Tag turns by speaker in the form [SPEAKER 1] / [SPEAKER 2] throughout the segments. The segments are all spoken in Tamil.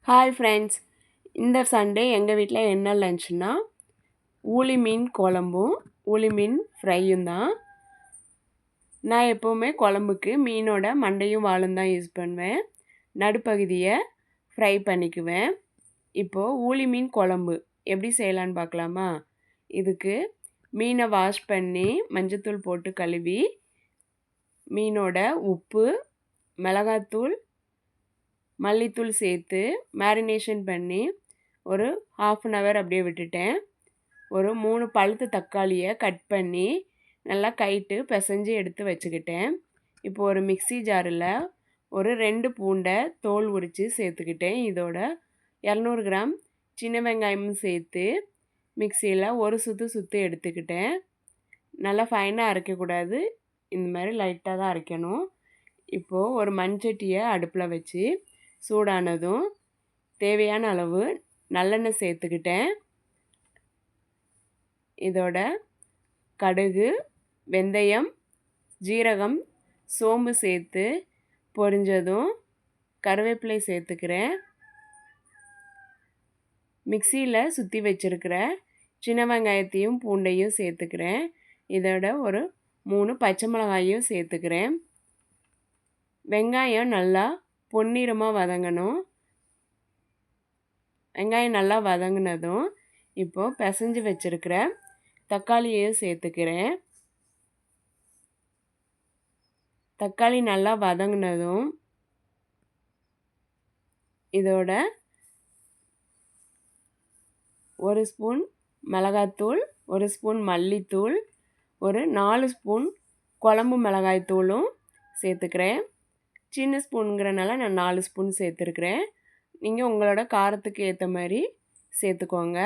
[SPEAKER 1] ஹாய் ஃப்ரெண்ட்ஸ், இந்த சண்டே எங்கள் வீட்டில் என்ன லன்ச்னா ஊளி மீன் குழம்பும் ஊளி மீன் ஃப்ரையும் தான். நான் எப்போவுமே குழம்புக்கு மீனோட மண்டையும் வாலும் தான் யூஸ் பண்ணுவேன். நடுப்பகுதியை ஃப்ரை பண்ணிக்குவேன். இப்போது ஊளி மீன் குழம்பு எப்படி செய்யலான்னு பார்க்கலாமா? இதுக்கு மீனை வாஷ் பண்ணி மஞ்சத்தூள் போட்டு கழுவி மீனோட உப்பு, மிளகாத்தூள், மல்லித்தூள் சேர்த்து மேரினேஷன் பண்ணி ஒரு 1/2 அன் ஹவர் அப்படியே விட்டுட்டேன். ஒரு 3 பழுத்த தக்காளியை கட் பண்ணி நல்லா கைட்டு பிசைஞ்சு எடுத்து வச்சுக்கிட்டேன். இப்போ ஒரு மிக்ஸி ஜாரில் ஒரு 2 பூண்டை தோல் உரித்து சேர்த்துக்கிட்டேன். இதோட 200 கிராம் சின்ன வெங்காயமும் சேர்த்து மிக்சியில் ஒரு சுற்று எடுத்துக்கிட்டேன். நல்லா ஃபைனாக அரைக்கக்கூடாது, இந்த மாதிரி லைட்டாக தான் அரைக்கணும். இப்போது ஒரு மண்சட்டியை அடுப்பில் வச்சு சூடானதும் தேவையான அளவு நல்லெண்ணெய் சேர்த்துக்கிட்டேன். இதோட கடுகு, வெந்தயம், ஜீரகம், சோம்பு சேர்த்து பொரிஞ்சதும் கருவேப்பிலை சேர்த்துக்கிறேன். மிக்சியில் சுற்றி வச்சுருக்கிற சின்ன வெங்காயத்தையும் பூண்டையும் சேர்த்துக்கிறேன். இதோட ஒரு 3 பச்சை மிளகாயும் சேர்த்துக்கிறேன். வெங்காயம் நல்லா பொன்னிறமாக வதங்கணும். வெங்காயம் நல்லா வதங்கினதும் இப்போது பிசைஞ்சு வச்சுருக்கிற தக்காளியையும் சேர்த்துக்கிறேன். தக்காளி நல்லா வதங்கினதும் இதோட 1 ஸ்பூன் மிளகாத்தூள், 1 ஸ்பூன் மல்லித்தூள், ஒரு 4 ஸ்பூன் குழம்பு மிளகாய்த்தூளும் சேர்த்துக்கிறேன். சின்ன ஸ்பூனுங்கிறனால நான் 4 ஸ்பூன் சேர்த்துருக்குறேன். நீங்கள் உங்களோட காரத்துக்கு ஏற்ற மாதிரி சேர்த்துக்கோங்க.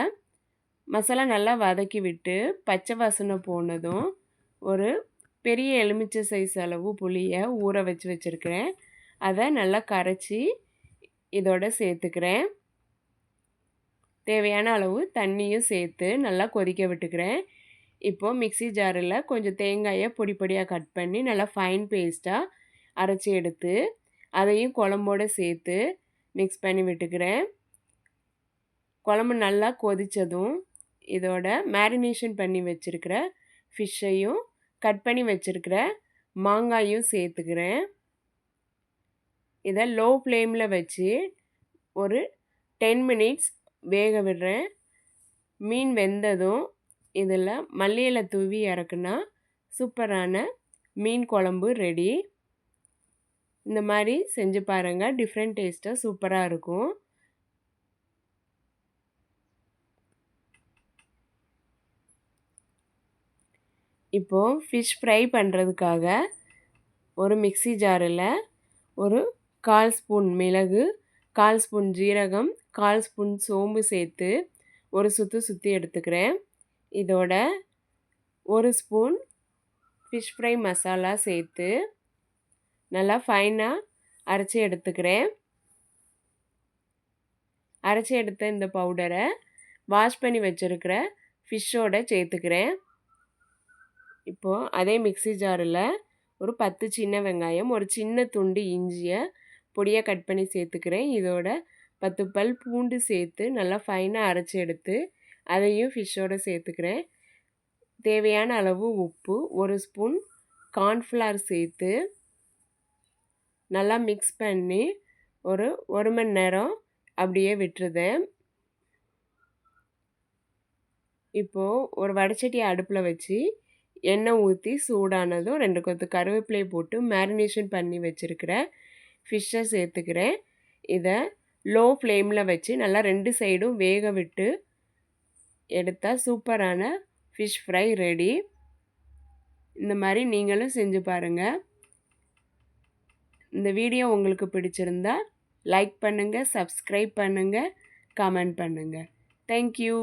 [SPEAKER 1] மசாலா நல்லா வதக்கி விட்டு பச்சை வாசனை போனதும் ஒரு பெரிய எலுமிச்சை சைஸ் அளவு புளியை ஊற வச்சுருக்கிறேன். அதை நல்லா கரைச்சி இதோட சேர்த்துக்கிறேன். தேவையான அளவு தண்ணியும் சேர்த்து நல்லா கொதிக்க விட்டுக்கிறேன். இப்போது மிக்ஸி ஜாரில் கொஞ்சம் தேங்காயை பொடி பொடியாக கட் பண்ணி நல்லா ஃபைன் பேஸ்ட்டாக அரைச்சி எடுத்து அதையும் குழம்போடு சேர்த்து மிக்ஸ் பண்ணி விட்டுக்கிறேன். குழம்பு நல்லா கொதித்ததும் இதோட மேரினேஷன் பண்ணி வச்சுருக்கிற ஃபிஷ்ஷையும் கட் பண்ணி வச்சுருக்கிற மாங்காயும் சேர்த்துக்கிறேன். இதை லோ ஃப்ளேமில் வச்சு ஒரு 10 மினிட்ஸ் வேக விடுறேன். மீன் வெந்ததும் இதில் மல்லி இலை தூவி இறக்குனா சூப்பரான மீன் குழம்பு ரெடி. இந்த மாதிரி செஞ்சு பாருங்கள், டிஃப்ரெண்ட் டேஸ்ட்டாக சூப்பராக இருக்கும். இப்போது ஃபிஷ் ஃப்ரை பண்ணுறதுக்காக ஒரு மிக்ஸி ஜாரில் ஒரு 1/4 ஸ்பூன் மிளகு, 1/4 ஸ்பூன் ஜீரகம், 1/4 ஸ்பூன் சோம்பு சேர்த்து ஒரு சுற்றி எடுத்துக்கிறேன். இதோட 1 ஸ்பூன் ஃபிஷ் ஃப்ரை மசாலா சேர்த்து நல்லா ஃபைனாக அரைச்சி எடுத்துக்கிறேன். அரைச்சி எடுத்த இந்த பவுடரை வாஷ் பண்ணி வச்சுருக்கிற ஃபிஷ்ஷோடு சேர்த்துக்கிறேன். இப்போது அதே மிக்ஸி ஜாரில் ஒரு 10 சின்ன வெங்காயம், ஒரு சின்ன துண்டு இஞ்சியை பொடியாக கட் பண்ணி சேர்த்துக்கிறேன். இதோட 10 பல் பூண்டு சேர்த்து நல்லா ஃபைனாக அரைச்சி எடுத்து அதையும் ஃபிஷ்ஷோடு சேர்த்துக்கிறேன். தேவையான அளவு உப்பு, 1 ஸ்பூன் கார்ன்ஃப்ளவர் சேர்த்து நல்லா மிக்ஸ் பண்ணி ஒரு 1 மணி நேரம் அப்படியே விட்டுருதேன். இப்போது ஒரு வடைச்சட்டியை அடுப்பில் வச்சு எண்ணெய் ஊற்றி சூடானதும் 2 கொத்து கருவேப்பிலையை போட்டு மேரினேஷன் பண்ணி வச்சுருக்கிற ஃபிஷ்ஷை சேர்த்துக்கிறேன். இதை லோ ஃப்ளேமில் வச்சு நல்லா 2 சைடும் வேக விட்டு எடுத்தால் சூப்பரான ஃபிஷ் ஃப்ரை ரெடி. இந்த மாதிரி நீங்களும் செஞ்சு பாருங்கள். இந்த வீடியோ உங்களுக்கு பிடிச்சிருந்தா லைக் பண்ணுங்கள், சப்ஸ்கிரைப் பண்ணுங்கள், கமெண்ட் பண்ணுங்கள். தேங்க்யூ.